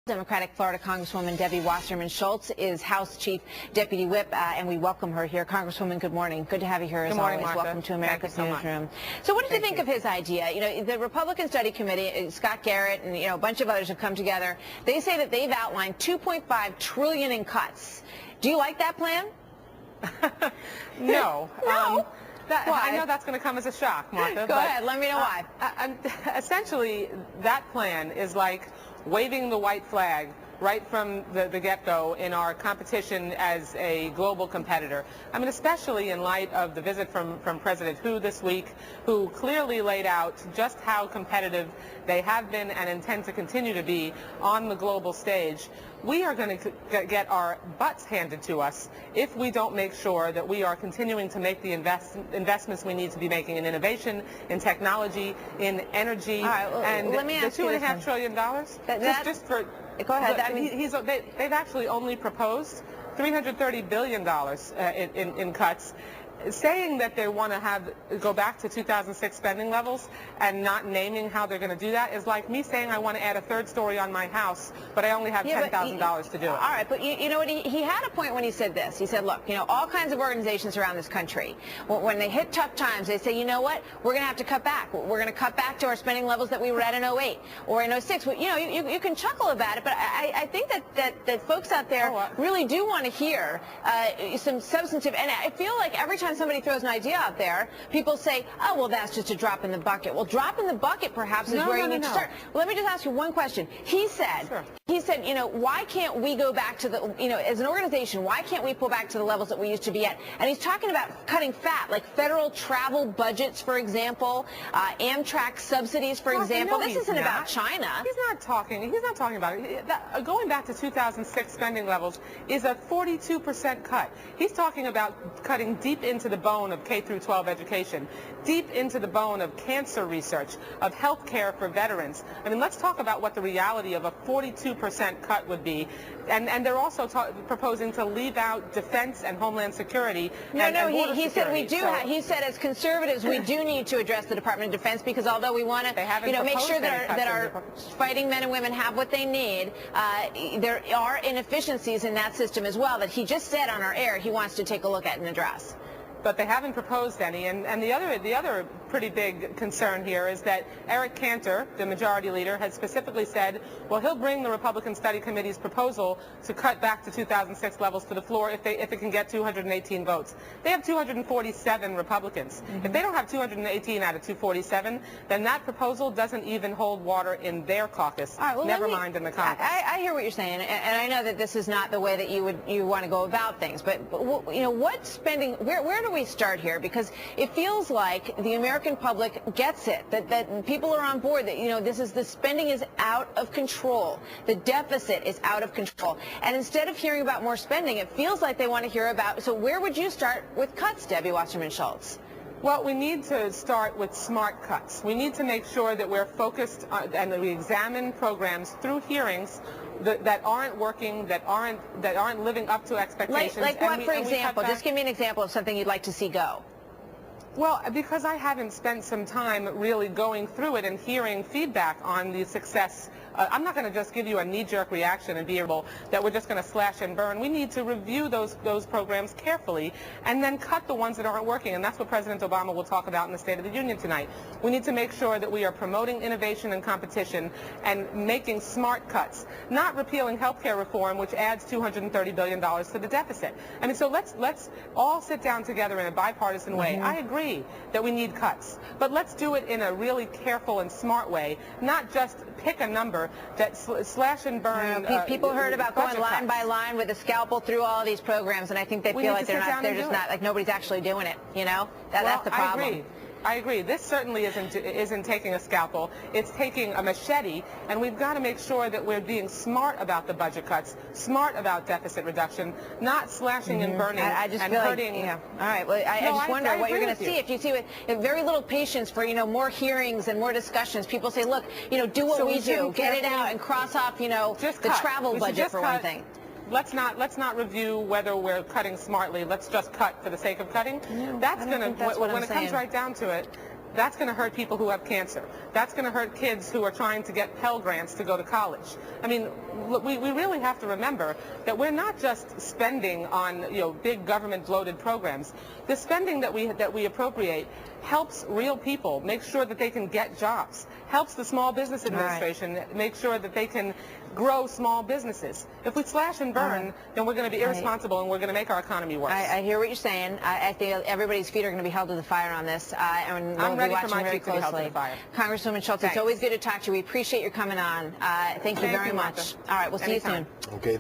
Democratic Florida Congresswoman Wasserman Schultz is House Chief Deputy Whip, and we welcome her here. Congresswoman, good morning. Good to have you here as always. Martha. Welcome to America's Newsroom. So what did you think of his idea? You know, the Republican Study Committee, Scott Garrett and a bunch of others have come together. They say that they've outlined $2.5 trillion in cuts. Do you like that plan? No. No. I know that's going to come as a shock, Martha. Go ahead. Let me know why. Essentially, that plan is like waving the white flag right from the get-go in our competition as a global competitor. I mean, especially in light of the visit from President Hu this week, who clearly laid out just how competitive they have been and intend to continue to be on the global stage. We are going to get our butts handed to us if we don't make sure that we are continuing to make the investments we need to be making in innovation, in technology, in energy. All right, well, and let me ask you $2.5 trillion. Just for go ahead. They've actually only proposed $330 billion in cuts. Saying that they want to go back to 2006 spending levels and not naming how they're going to do that is like me saying I want to add a third story on my house, but I only have $10,000 to do it. All right, but you know what? He had a point when he said this. He said, look, all kinds of organizations around this country, when they hit tough times, they say, you know what? We're going to have to cut back. We're going to cut back to our spending levels that we were at in 08 or in 06. You can chuckle about it, but I think that folks out there really do want to hear some substantive, and I feel like every time somebody throws an idea out there, people say, oh, well, that's just a drop in the bucket. Well, drop in the bucket perhaps is where you need to start. Well, let me just ask you one question. He said, why can't we go back to the, as an organization, why can't we pull back to the levels that we used to be at? And he's talking about cutting fat, like federal travel budgets, for example, Amtrak subsidies, for example. This isn't about China. He's not talking about it. Going back to 2006 spending levels is a 42% cut. He's talking about cutting deep into the bone of K through 12 education, deep into the bone of cancer research, of health care for veterans. I mean, let's talk about what the reality of a 42% cut would be. And they're also proposing to leave out defense and homeland security. He said we do. He said as conservatives we do need to address the Department of Defense because although we want to make sure that our fighting men and women have what they need, there are inefficiencies in that system as well that he just said on our air he wants to take a look at and address. But they haven't proposed any. And the other pretty big concern here is that Eric Cantor, the majority leader, has specifically said, well, he'll bring the Republican Study Committee's proposal to cut back to 2006 levels to the floor if it can get 218 votes. They have 247 Republicans. If they don't have 218 out of 247, then that proposal doesn't even hold water in their caucus, never mind in the Congress. I hear what you're saying, and I know that this is not the way that you want to go about things, but what spending, where do we start here? Because it feels like the American public gets it, that people are on board, that the spending is out of control, the deficit is out of control, and instead of hearing about more spending, it feels like they want to hear about. So where would you start with cuts, Debbie Wasserman Schultz? Well, we need to start with smart cuts. We need to make sure that we're focused and that we examine programs through hearings that aren't working, that aren't living up to expectations. Like what, for example? Just give me an example of something you'd like to see go. Well, because I haven't spent some time really going through it and hearing feedback on the success, I'm not going to just give you a knee-jerk reaction and be able that we're just going to slash and burn. We need to review those programs carefully and then cut the ones that aren't working. And that's what President Obama will talk about in the State of the Union tonight. We need to make sure that we are promoting innovation and competition and making smart cuts, not repealing health care reform, which adds $230 billion to the deficit. I mean, so let's all sit down together in a bipartisan way. I agree that we need cuts, but let's do it in a really careful and smart way, not just pick a number that slash and burn. People heard about going line by line with a scalpel through all of these programs, and I think they feel like they're just not, like nobody's actually doing it. That's the problem. I agree. This certainly isn't taking a scalpel. It's taking a machete, and we've got to make sure that we're being smart about the budget cuts, smart about deficit reduction, not slashing and burning and hurting. All right. Well, I just wonder what you're going to see. If you see with very little patience for more hearings and more discussions, people say, look, do what we do, get it out, and cross off, the travel budget for one thing. Let's not review whether we're cutting smartly. Let's just cut for the sake of cutting. That's going to, when it comes right down to it, that's going to hurt people who have cancer. That's going to hurt kids who are trying to get Pell Grants to go to college. I mean, we really have to remember that we're not just spending on, you know, big government bloated programs. The spending that we appropriate helps real people make sure that they can get jobs, helps the Small Business Administration make sure that they can grow small businesses. If we slash and burn, then we're going to be irresponsible and we're going to make our economy worse. I hear what you're saying. I think everybody's feet are going to be held to the fire on this, and we'll I'm ready be for watching my very feet to be held to closely. the fire. Congresswoman Schultz, it's always good to talk to you. We appreciate your coming on. Thank you very much. Martha. All right, we'll see you Anytime. soon. Okay.